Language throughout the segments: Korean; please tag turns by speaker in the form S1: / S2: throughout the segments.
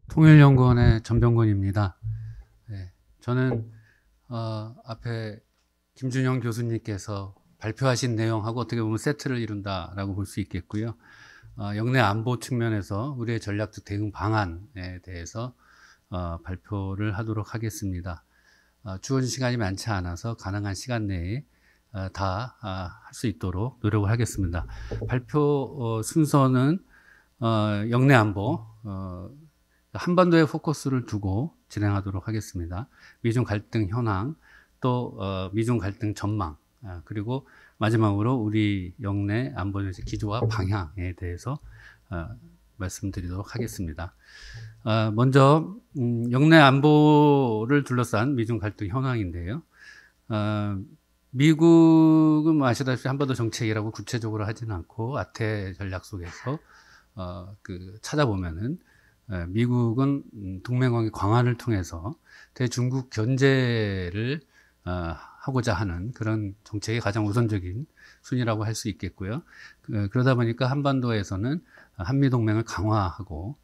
S1: 통일연구원의 전병곤입니다. 네, 저는 앞에 김준영 교수님께서 발표하신 내용하고 어떻게 보면 세트를 이룬다라고 볼 수 있겠고요. 영내 안보 측면에서 우리의 전략적 대응 방안에 대해서 발표를 하도록 하겠습니다. 주어진 시간이 많지 않아서 가능한 시간 내에 다 할 수 있도록 노력을 하겠습니다. 발표 순서는 영내 안보, 한반도에 포커스를 두고 진행하도록 하겠습니다. 미중 갈등 현황, 또 미중 갈등 전망, 그리고 마지막으로 우리 영내 안보의 기조와 방향에 대해서 말씀드리도록 하겠습니다. 먼저 영내 안보를 둘러싼 미중 갈등 현황인데요. 미국은 아시다시피 한반도 정책이라고 구체적으로 하지는 않고 아태 전략 속에서 찾아보면은 미국은 동맹관계 강화를 통해서 대중국 견제를 하고자 하는 그런 정책의 가장 우선적인 순위라고 할 수 있겠고요. 그러다 보니까 한반도에서는 한미동맹을 강화하고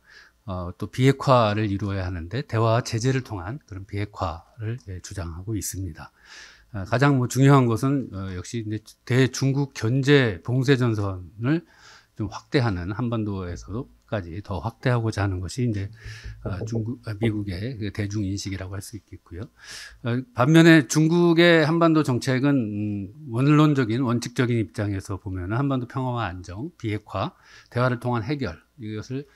S1: 또 비핵화를 이루어야 하는데 대화와 제재를 통한 그런 비핵화를 주장하고 있습니다. 가장 중요한 것은 역시 이제 대중국 견제 봉쇄 전선을 좀 확대하는 한반도에서까지 더 확대하고자 하는 것이 이제 미국의 대중 인식이라고 할 수 있겠고요. 반면에 중국의 한반도 정책은 원론적인 원칙적인 입장에서 보면 한반도 평화와 안정, 비핵화, 대화를 통한 해결 이것을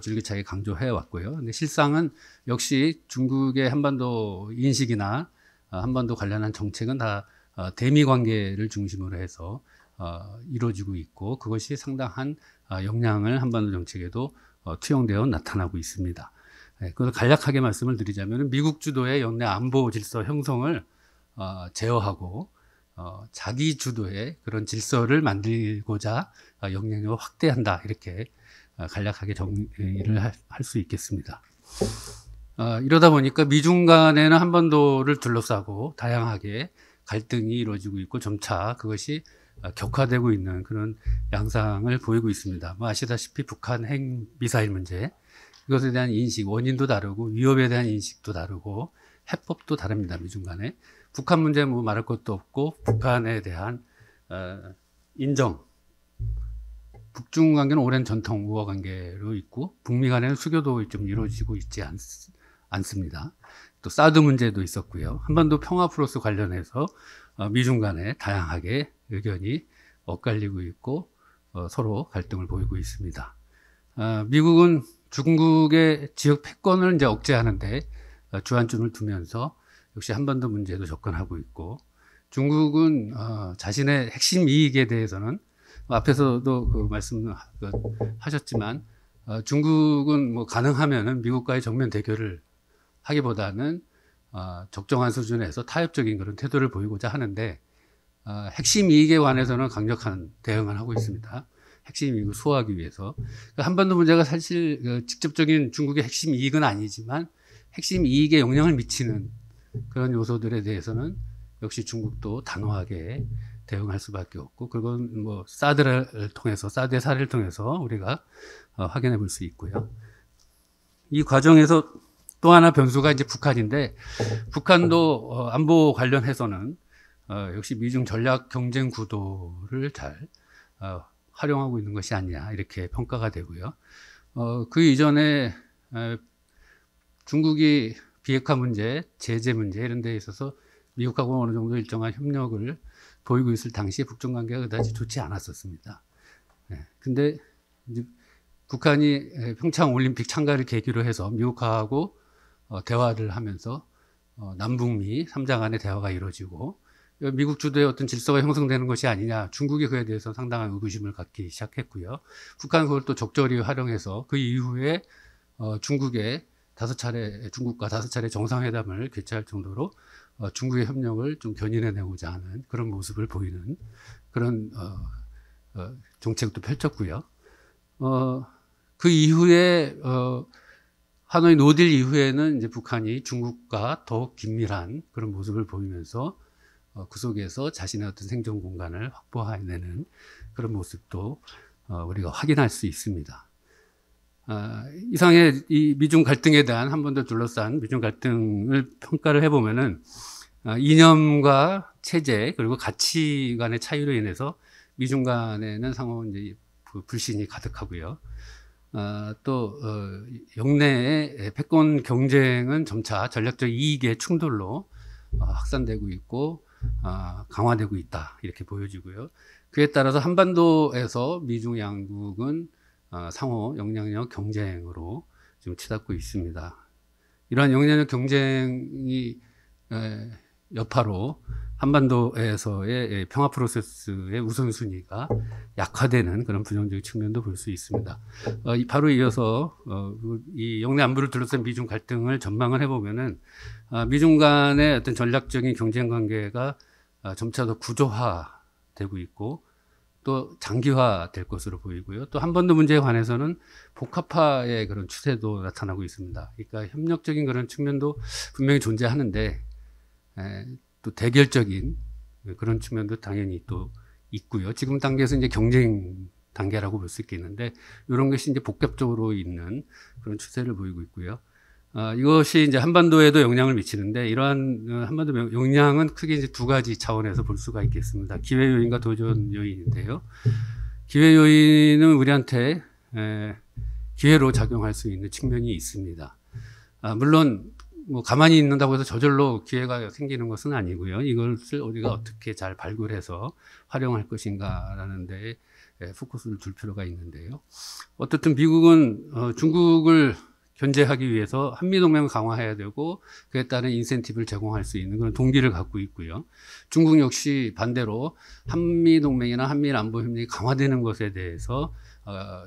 S1: 줄기차게 강조해 왔고요. 근데 실상은 역시 중국의 한반도 인식이나 한반도 관련한 정책은 다 대미 관계를 중심으로 해서 이루어지고 있고 그것이 상당한 영향을 한반도 정책에도 투영되어 나타나고 있습니다. 그래서 간략하게 말씀을 드리자면 미국 주도의 영내 안보 질서 형성을 제어하고 자기 주도의 그런 질서를 만들고자 영향력을 확대한다 이렇게 간략하게 정의를 할 수 있겠습니다. 이러다 보니까 미중 간에는 한반도를 둘러싸고 다양하게 갈등이 이루어지고 있고 점차 그것이 격화되고 있는 그런 양상을 보이고 있습니다. 아시다시피 북한 핵 미사일 문제, 이것에 대한 인식, 원인도 다르고 위협에 대한 인식도 다르고 해법도 다릅니다. 미중 간에. 북한 문제 말할 것도 없고 북한에 대한 인정. 북중 관계는 오랜 전통 우호 관계로 있고 북미 간에는 수교도 좀 이루어지고 있지 않습니다. 또 사드 문제도 있었고요. 한반도 평화 프로세스 관련해서 미중 간에 다양하게 의견이 엇갈리고 있고 서로 갈등을 보이고 있습니다. 미국은 중국의 지역 패권을 이제 억제하는데 주안점을 두면서 역시 한반도 문제도 접근하고 있고 중국은 자신의 핵심 이익에 대해서는 앞에서도 말씀하셨지만 중국은 가능하면은 미국과의 정면 대결을 하기보다는 적정한 수준에서 타협적인 그런 태도를 보이고자 하는데 핵심 이익에 관해서는 강력한 대응을 하고 있습니다. 핵심 이익을 수호하기 위해서. 한반도 문제가 사실 직접적인 중국의 핵심 이익은 아니지만 핵심 이익에 영향을 미치는 그런 요소들에 대해서는 역시 중국도 단호하게 대응할 수밖에 없고 그건 사드를 통해서 사드의 사례를 통해서 우리가 확인해 볼 수 있고요. 이 과정에서 또 하나 변수가 이제 북한인데 북한도 안보 관련해서는 역시 미중 전략 경쟁 구도를 잘 활용하고 있는 것이 아니냐 이렇게 평가가 되고요. 그 이전에 중국이 비핵화 문제, 제재 문제 이런 데에 있어서 미국하고 어느 정도 일정한 협력을 보이고 있을 당시에 북중 관계가 그다지 좋지 않았었습니다. 근데 이제 북한이 평창 올림픽 참가를 계기로 해서 미국하고 대화를 하면서 남북미 3자 간의 대화가 이루어지고 미국 주도의 어떤 질서가 형성되는 것이 아니냐 중국이 그에 대해서 상당한 의구심을 갖기 시작했고요. 북한은 그걸 또 적절히 활용해서 그 이후에 중국과 다섯 차례 정상회담을 개최할 정도로 중국의 협력을 좀 견인해내고자 하는 그런 모습을 보이는 그런 정책도 펼쳤고요. 그 이후에 하노이 노딜 이후에는 이제 북한이 중국과 더욱 긴밀한 그런 모습을 보이면서 그 속에서 자신의 어떤 생존 공간을 확보해내는 그런 모습도 우리가 확인할 수 있습니다. 이상의 이 미중 갈등에 대한 한 번 더 둘러싼 미중 갈등을 평가를 해보면은 이념과 체제 그리고 가치관의 차이로 인해서 미중 간에는 상호 이제 불신이 가득하고요. 또 영내의 패권 경쟁은 점차 전략적 이익의 충돌로 확산되고 있고 강화되고 있다 이렇게 보여지고요. 그에 따라서 한반도에서 미중 양국은 상호 영향력 경쟁으로 좀 치닫고 있습니다. 이러한 영향력 경쟁이 여파로 한반도에서의 평화 프로세스의 우선순위가 약화되는 그런 부정적인 측면도 볼 수 있습니다. 바로 이어서 이 영내 안보를 둘러싼 미중 갈등을 전망을 해보면은 미중 간의 어떤 전략적인 경쟁 관계가 점차 더 구조화되고 있고 또 장기화될 것으로 보이고요. 또 한반도 문제에 관해서는 복합화의 그런 추세도 나타나고 있습니다. 그러니까 협력적인 그런 측면도 분명히 존재하는데 또 대결적인 그런 측면도 당연히 또 있고요. 지금 단계에서 이제 경쟁 단계라고 볼 수 있겠는데 이런 것이 이제 복합적으로 있는 그런 추세를 보이고 있고요. 이것이 이제 한반도에도 영향을 미치는데 이러한 한반도 영향은 크게 이제 두 가지 차원에서 볼 수가 있겠습니다. 기회 요인과 도전 요인인데요. 기회 요인은 우리한테 기회로 작용할 수 있는 측면이 있습니다. 물론 뭐 가만히 있는다고 해서 저절로 기회가 생기는 것은 아니고요. 이것을 우리가 어떻게 잘 발굴해서 활용할 것인가라는 데에 포커스를 둘 필요가 있는데요. 어떻든 미국은 중국을 견제하기 위해서 한미동맹을 강화해야 되고 그에 따른 인센티브를 제공할 수 있는 그런 동기를 갖고 있고요. 중국 역시 반대로 한미동맹이나 한미안보협력이 강화되는 것에 대해서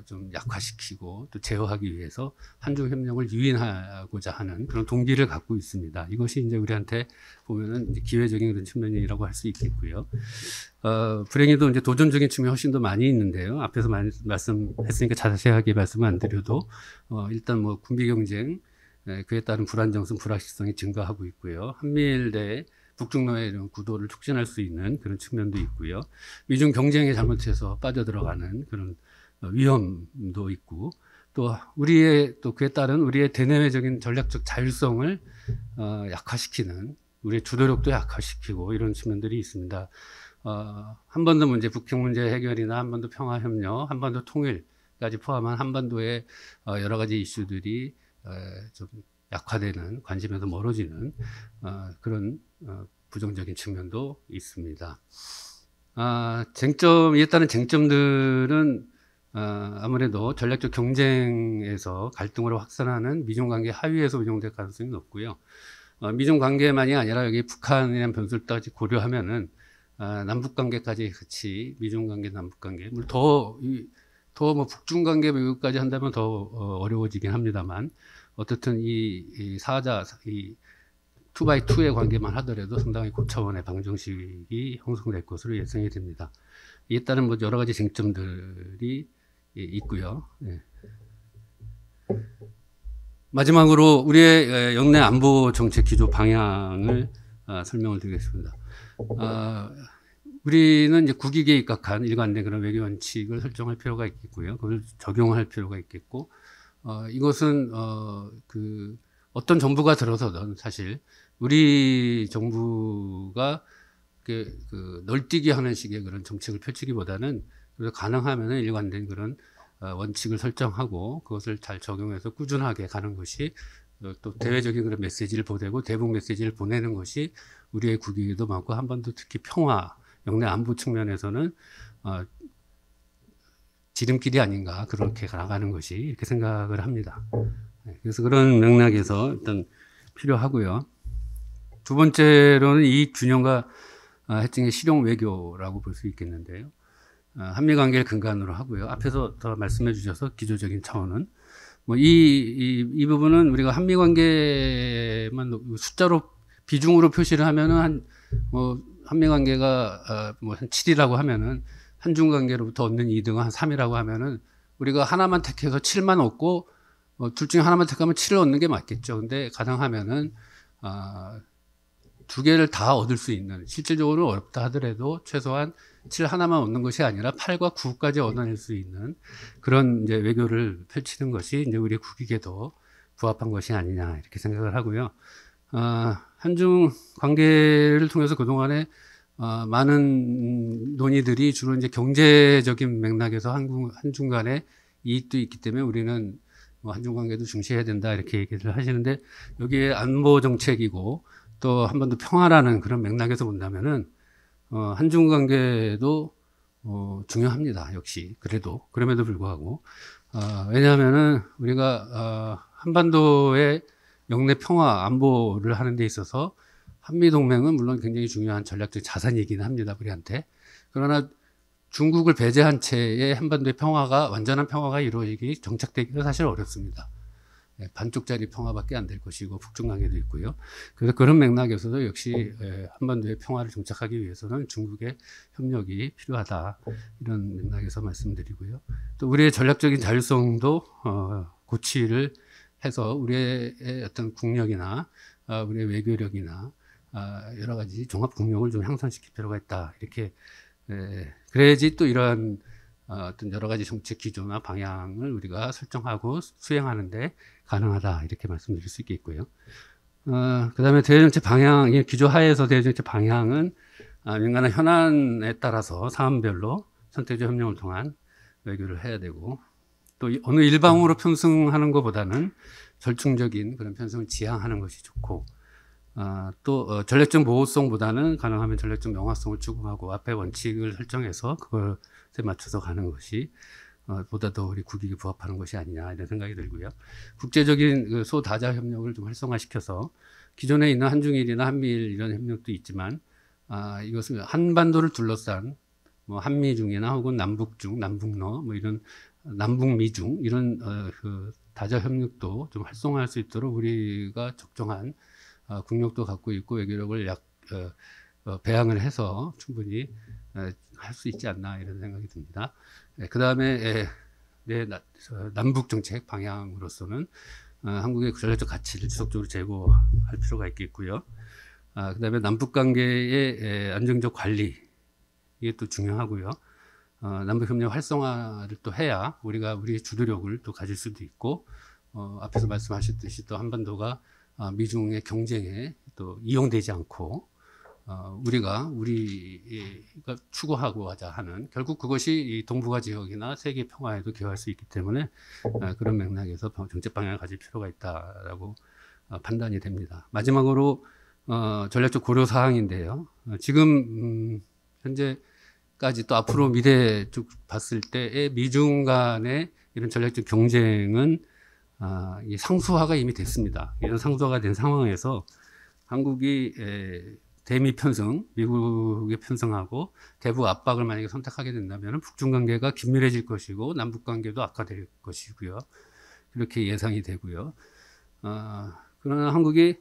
S1: 좀 약화시키고 또 제어하기 위해서 한중협력을 유인하고자 하는 그런 동기를 갖고 있습니다. 이것이 이제 우리한테 보면은 이제 기회적인 그런 측면이라고 할 수 있겠고요. 불행히도 이제 도전적인 측면이 훨씬 더 많이 있는데요. 앞에서 말씀했으니까 자세하게 말씀을 안 드려도 일단 뭐 군비 경쟁 그에 따른 불안정성, 불확실성이 증가하고 있고요. 한미일 대 북중로의 이런 구도를 촉진할 수 있는 그런 측면도 있고요. 미중 경쟁에 잘못해서 빠져들어가는 그런 위험도 있고 또 또 그에 따른 우리의 대내외적인 전략적 자율성을 약화시키는 우리의 주도력도 약화시키고 이런 측면들이 있습니다. 한반도 문제, 북핵 문제 해결이나 한반도 평화협력, 한반도 통일까지 포함한 한반도의 여러 가지 이슈들이 좀 약화되는 관심에서 멀어지는 그런 부정적인 측면도 있습니다. 이에 따른 쟁점들은 아무래도 전략적 경쟁에서 갈등으로 확산하는 미중 관계 하위에서 운영될 가능성이 높고요. 미중 관계만이 아니라 여기 북한이라는 변수까지 고려하면은 남북 관계까지 같이 미중 관계, 남북 관계, 물론 더 뭐 북중 관계 미국까지 한다면 더 어려워지긴 합니다만 어떻든 이 2x2의 관계만 하더라도 상당히 고차원의 방정식이 형성될 것으로 예상이 됩니다. 이에 따른 뭐 여러 가지 쟁점들이 있고요. 네. 마지막으로 우리의 영내 안보 정책 기조 방향을 설명을 드리겠습니다. 우리는 이제 국익에 입각한 일관된 그런 외교 원칙을 설정할 필요가 있겠고요. 그걸 적용할 필요가 있겠고, 이것은 어떤 정부가 들어서든 사실 우리 정부가 널뛰기 하는 식의 그런 정책을 펼치기보다는 가능하면 일관된 그런 원칙을 설정하고 그것을 잘 적용해서 꾸준하게 가는 것이 또 대외적인 그런 메시지를 보내고 대북 메시지를 보내는 것이 우리의 국익에도 많고 한반도 특히 평화, 영내 안보 측면에서는 지름길이 아닌가 그렇게 나가는 것이 이렇게 생각을 합니다. 그래서 그런 맥락에서 일단 필요하고요. 두 번째로는 이 균형과 해칭의 실용 외교라고 볼 수 있겠는데요. 한미 관계를 근간으로 하고요. 앞에서 더 말씀해 주셔서 기조적인 차원은 뭐 이 부분은 우리가 한미 관계만 숫자로 비중으로 표시를 하면은 한미 관계가 한 7이라고 하면은 한중 관계로부터 얻는 이득은 한 3이라고 하면은 우리가 하나만 택해서 7만 얻고 둘 중에 하나만 택하면 7을 얻는 게 맞겠죠. 근데 가능하면은 두 개를 다 얻을 수 있는, 실질적으로 어렵다 하더라도 최소한 7 하나만 얻는 것이 아니라 8과 9까지 얻어낼 수 있는 그런 이제 외교를 펼치는 것이 이제 우리 국익에도 부합한 것이 아니냐 이렇게 생각을 하고요. 한중 관계를 통해서 그동안에 많은 논의들이 주로 이제 경제적인 맥락에서 한중 간의 이익도 있기 때문에 우리는 뭐 한중 관계도 중시해야 된다 이렇게 얘기를 하시는데, 여기에 안보 정책이고 또 한반도 평화라는 그런 맥락에서 본다면은 한중 관계도 중요합니다. 역시 그럼에도 불구하고 왜냐하면은 우리가 한반도의 영내 평화 안보를 하는 데 있어서 한미 동맹은 물론 굉장히 중요한 전략적 자산이긴 합니다, 우리한테. 그러나 중국을 배제한 채의 한반도의 평화가, 완전한 평화가 이루어지기, 정착되기가 사실 어렵습니다. 반쪽짜리 평화밖에 안 될 것이고 북중 관계도 있고요. 그래서 그런 맥락에서도 역시 한반도의 평화를 정착하기 위해서는 중국의 협력이 필요하다, 이런 맥락에서 말씀드리고요. 또 우리의 전략적인 자율성도 고취를 해서 우리의 어떤 국력이나 우리의 외교력이나 여러 가지 종합 국력을 좀 향상시킬 필요가 있다, 이렇게 그래야지 또 이러한 어떤 여러 가지 정책 기조나 방향을 우리가 설정하고 수행하는데 가능하다, 이렇게 말씀드릴 수 있겠고요. 그 다음에 대외정책 방향, 기조 하에서 대외정책 방향은 민간한 현안에 따라서 사안별로 선택적 협력을 통한 외교를 해야 되고, 또 어느 일방으로 편승하는 것보다는 절충적인 그런 편승을 지향하는 것이 좋고, 또 전략적 모호성보다는 가능하면 전략적 명확성을 추구하고 앞에 원칙을 설정해서 그것에 맞춰서 가는 것이 보다 더 우리 국익에 부합하는 것이 아니냐, 이런 생각이 들고요. 국제적인 그 소다자 협력을 좀 활성화시켜서 기존에 있는 한중일이나 한미일 이런 협력도 있지만 이것은 한반도를 둘러싼 뭐 한미중이나 혹은 남북중, 남북러, 뭐 이런 남북미중 이런 그 다자 협력도 좀 활성화할 수 있도록 우리가 적정한 국력도 갖고 있고 외교력을 배양을 해서 충분히 할 수 있지 않나, 이런 생각이 듭니다. 그 다음에 남북 정책 방향으로서는 한국의 전략적 가치를 지속적으로 제고할 필요가 있겠고요. 그 다음에 남북 관계의 안정적 관리, 이게 또 중요하고요. 남북 협력 활성화를 또 해야 우리가 우리의 주도력을 또 가질 수도 있고, 앞에서 말씀하셨듯이 또 한반도가 미중의 경쟁에 또 이용되지 않고 우리가 추구하고 하자 하는, 결국 그것이 이 동북아 지역이나 세계 평화에도 기여할 수 있기 때문에 그런 맥락에서 정책 방향을 가질 필요가 있다라고 판단이 됩니다. 마지막으로 전략적 고려 사항인데요. 지금 현재까지 또 앞으로 미래 쭉 봤을 때의 미중 간의 이런 전략적 경쟁은 이 상수화가 이미 됐습니다. 이런 상수화가 된 상황에서 한국이 대미 편승, 미국의 편승하고 대북 압박을 만약에 선택하게 된다면 북중 관계가 긴밀해질 것이고 남북 관계도 악화될 것이고요. 그렇게 예상이 되고요. 그러나 한국이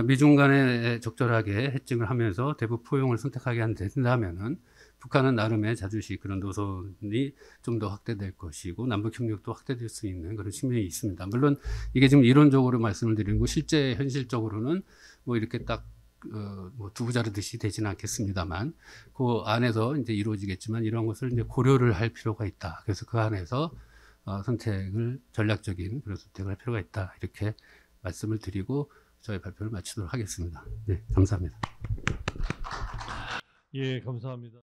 S1: 미중 간에 적절하게 해칭을 하면서 대북 포용을 선택하게 된다면은 북한은 나름의 자주시 그런 노선이 좀 더 확대될 것이고 남북 협력도 확대될 수 있는 그런 측면이 있습니다. 물론 이게 지금 이론적으로 말씀을 드리는 거, 실제 현실적으로는 뭐 이렇게 딱 뭐 두부 자르듯이 되지는 않겠습니다만 그 안에서 이제 이루어지겠지만 이런 것을 이제 고려를 할 필요가 있다. 그래서 그 안에서 전략적인 그런 선택을 할 필요가 있다. 이렇게 말씀을 드리고 저희 발표를 마치도록 하겠습니다. 네, 감사합니다.
S2: 예, 감사합니다.